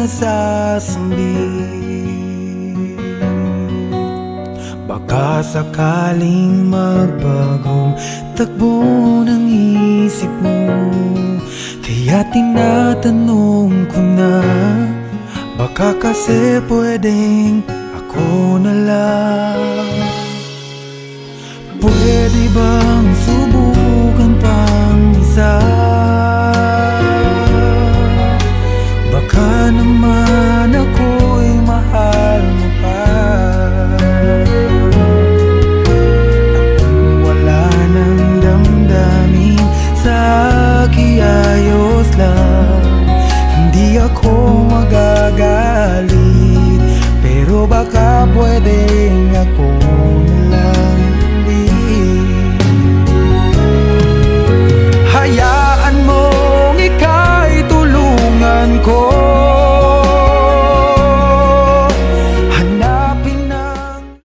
nasasambit. Baka sakaling magbagong takbo ng isip mo, kaya tinatanong ko na, baka kasi pwedeng ako na lang. Pwede bang subukan pang isa? Baka naman ako'y mahal mo pa. At kung wala nang damdamin sa kiayos lang, hindi ako magagalit. Pero baka pwedeng ako na lang.